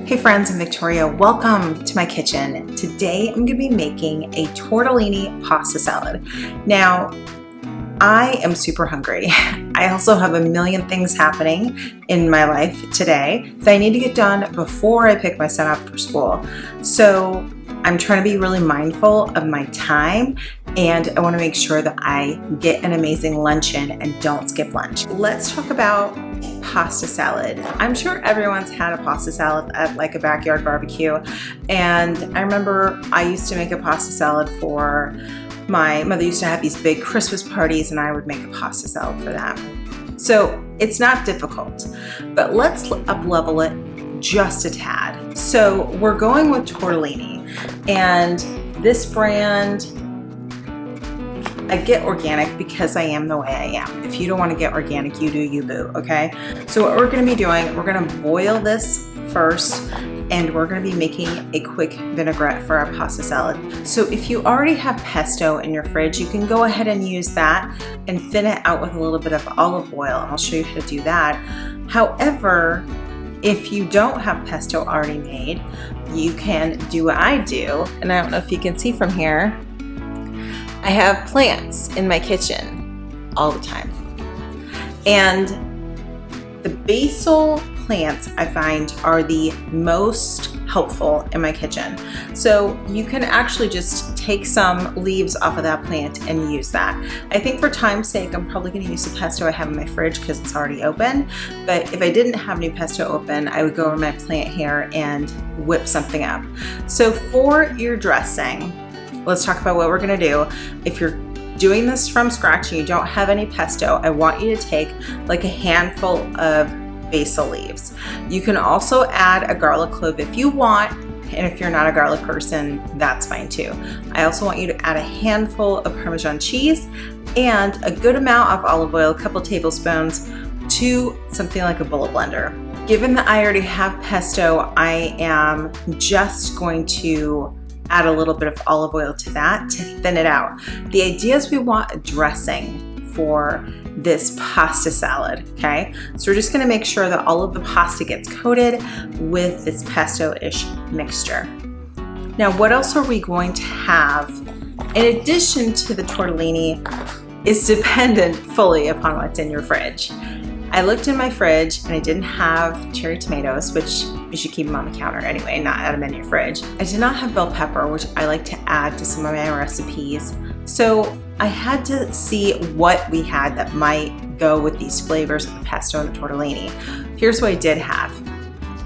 Hey friends, I'm Victoria. Welcome to my kitchen. Today I'm going to be making a tortellini pasta salad. Now, I am super hungry. I also have a million things happening in my life today that I need to get done before I pick my son up for school. So I'm trying to be really mindful of my time, and I want to make sure that I get an amazing luncheon and don't skip lunch. Let's talk about pasta salad. I'm sure everyone's had a pasta salad at like a backyard barbecue, and I remember I used to make a pasta salad for my mother. Used to have these big Christmas parties and I would make a pasta salad for them. So it's not difficult, but let's up level it just a tad. So we're going with tortellini, and this brand, I get organic because I am the way I am. If you don't want to get organic, you do you, boo, okay? So what we're going to be doing, we're going to boil this first, and we're going to be making a quick vinaigrette for our pasta salad. So if you already have pesto in your fridge, you can go ahead and use that and thin it out with a little bit of olive oil, and I'll show you how to do that. However, if you don't have pesto already made, you can do what I do, and I don't know if you can see from here, I have plants in my kitchen all the time. And the basil plants I find are the most helpful in my kitchen. So you can actually just take some leaves off of that plant and use that. I think for time's sake, I'm probably gonna use the pesto I have in my fridge because it's already open. But if I didn't have any pesto open, I would go over my plant here and whip something up. So for your dressing, let's talk about what we're gonna do. If you're doing this from scratch and you don't have any pesto, I want you to take like a handful of basil leaves. You can also add a garlic clove if you want, and if you're not a garlic person, that's fine too. I also want you to add a handful of Parmesan cheese and a good amount of olive oil, a couple tablespoons, to something like a bullet blender. Given that I already have pesto, I am just going to add a little bit of olive oil to that to thin it out. The idea is we want a dressing for this pasta salad, okay? So we're just gonna make sure that all of the pasta gets coated with this pesto-ish mixture. Now, what else are we going to have in addition to the tortellini is dependent fully upon what's in your fridge. I looked in my fridge and I didn't have cherry tomatoes, which you should keep them on the counter anyway, not add them in your fridge. I did not have bell pepper, which I like to add to some of my recipes. So I had to see what we had that might go with these flavors of the pesto and the tortellini. Here's what I did have: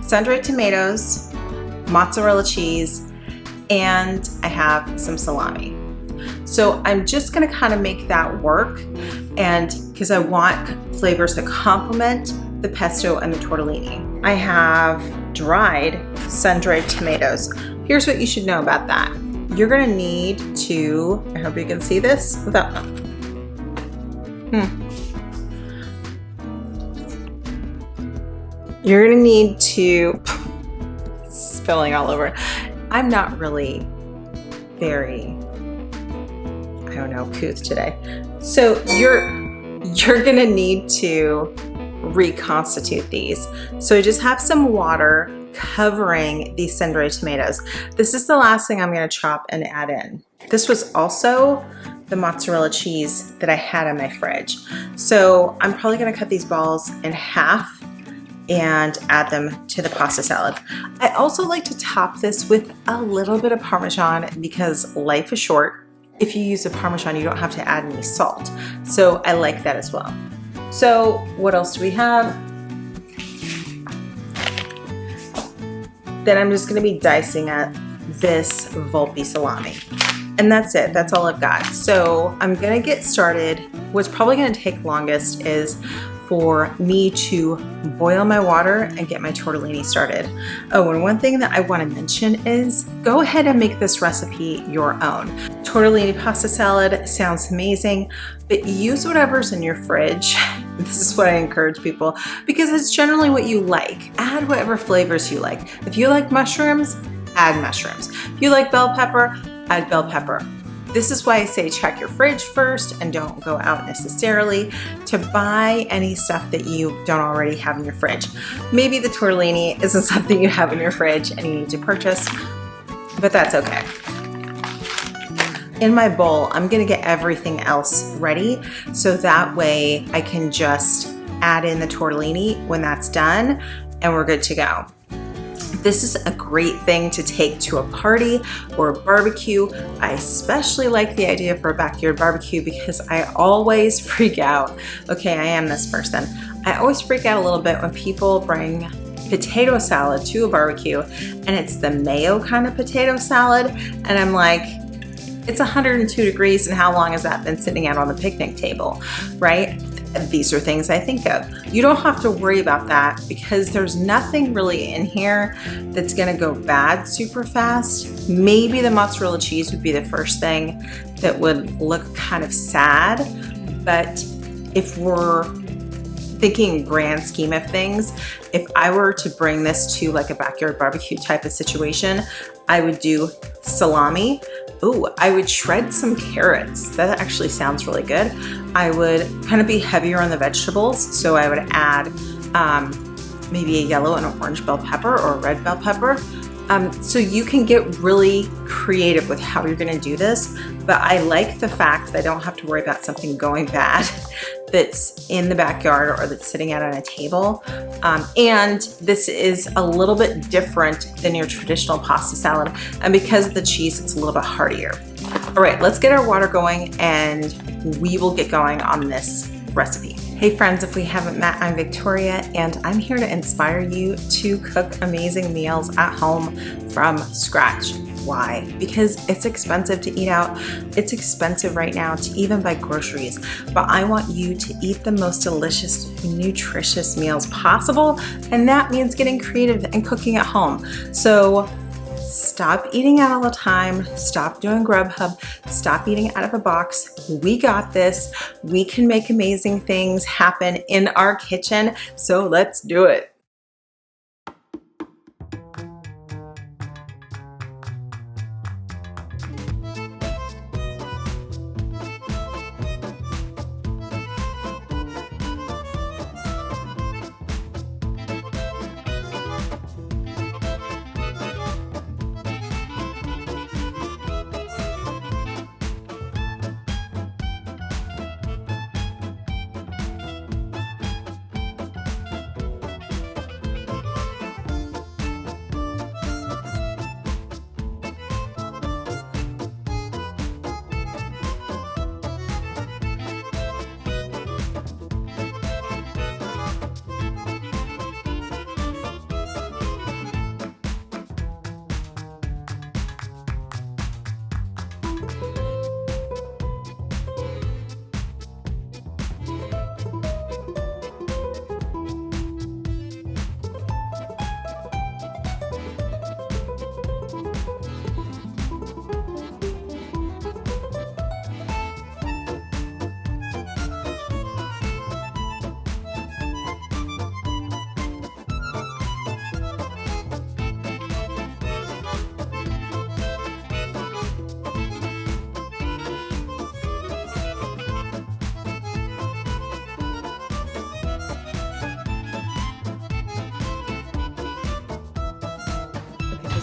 sun-dried tomatoes, mozzarella cheese, and I have some salami. So I'm just gonna kind of make that work, and because I want flavors that complement the pesto and the tortellini. I have dried sun-dried tomatoes. Here's what you should know about that. You're gonna need to, I hope you can see this without, You're gonna need to, spilling all over. I'm not really very, I don't know, couth today. So you're gonna need to reconstitute these. So I just have some water covering these sun-dried tomatoes. This is the last thing I'm gonna chop and add in. This was also the mozzarella cheese that I had in my fridge. So I'm probably gonna cut these balls in half and add them to the pasta salad. I also like to top this with a little bit of Parmesan because life is short. If you use the Parmesan, you don't have to add any salt. So I like that as well. So what else do we have? Then I'm just gonna be dicing up this Volpe salami. And that's it, that's all I've got. So I'm gonna get started. What's probably gonna take longest is for me to boil my water and get my tortellini started. Oh, and one thing that I want to mention is go ahead and make this recipe your own. Tortellini pasta salad sounds amazing, but use whatever's in your fridge. This is what I encourage people because it's generally what you like. Add whatever flavors you like. If you like mushrooms, add mushrooms. If you like bell pepper, add bell pepper. This is why I say check your fridge first and don't go out necessarily to buy any stuff that you don't already have in your fridge. Maybe the tortellini isn't something you have in your fridge and you need to purchase, but that's okay. In my bowl, I'm gonna get everything else ready so that way I can just add in the tortellini when that's done and we're good to go. This is a great thing to take to a party or a barbecue. I especially like the idea for a backyard barbecue because I always freak out. Okay, I am this person. I always freak out a little bit when people bring potato salad to a barbecue and it's the mayo kind of potato salad. And I'm like, it's 102 degrees and how long has that been sitting out on the picnic table, right? These are things I think of. You don't have to worry about that because there's nothing really in here that's gonna go bad super fast. Maybe the mozzarella cheese would be the first thing that would look kind of sad, but if we're thinking grand scheme of things, if I were to bring this to like a backyard barbecue type of situation, I would do salami. Ooh, I would shred some carrots. That actually sounds really good. I would kind of be heavier on the vegetables. So I would add maybe a yellow and an orange bell pepper or a red bell pepper. So you can get really creative with how you're gonna do this, but I like the fact that I don't have to worry about something going bad that's in the backyard or that's sitting out on a table. And this is a little bit different than your traditional pasta salad. And because of the cheese, it's a little bit heartier. All right, let's get our water going and we will get going on this recipe. Hey friends, if we haven't met, I'm Victoria and I'm here to inspire you to cook amazing meals at home from scratch. Why? Because it's expensive to eat out. It's expensive right now to even buy groceries, but I want you to eat the most delicious, nutritious meals possible, and that means getting creative and cooking at home. So stop eating out all the time. Stop doing Grubhub. Stop eating out of a box. We got this. We can make amazing things happen in our kitchen. So let's do it.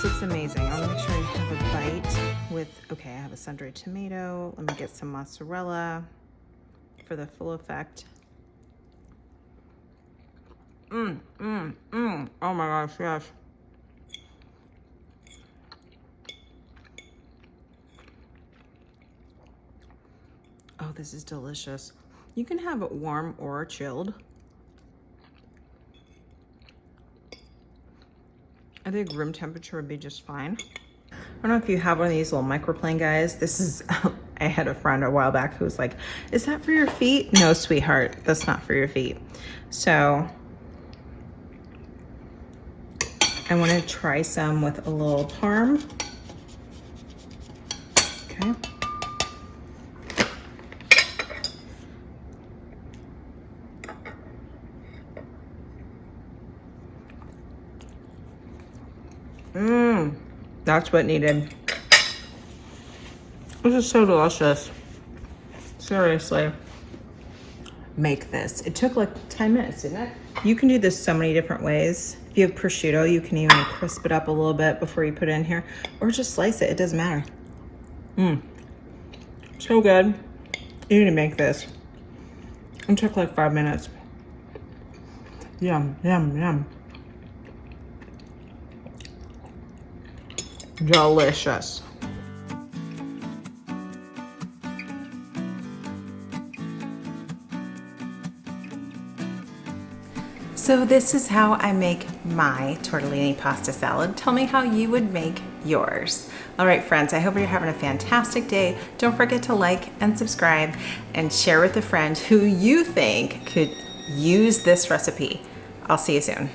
This looks amazing. I want to make sure I have a bite with, okay, I have a sun-dried tomato. Let me get some mozzarella for the full effect. Oh my gosh, yes. Oh, this is delicious. You can have it warm or chilled. I think room temperature would be just fine. I don't know if you have one of these little microplane guys. This is, I had a friend a while back who was like, is that for your feet? No, sweetheart, that's not for your feet. So I want to try some with a little parm. Okay. That's what needed. This is so delicious. Seriously. Make this. It took like 10 minutes, didn't it? You can do this so many different ways. If you have prosciutto, you can even crisp it up a little bit before you put it in here, or just slice it. It doesn't matter. So good. You need to make this. It took like 5 minutes. Yum, yum, yum. Delicious. So this is how I make my tortellini pasta salad. Tell me how you would make yours. All right, friends, I hope you're having a fantastic day. Don't forget to like and subscribe and share with a friend who you think could use this recipe. I'll see you soon.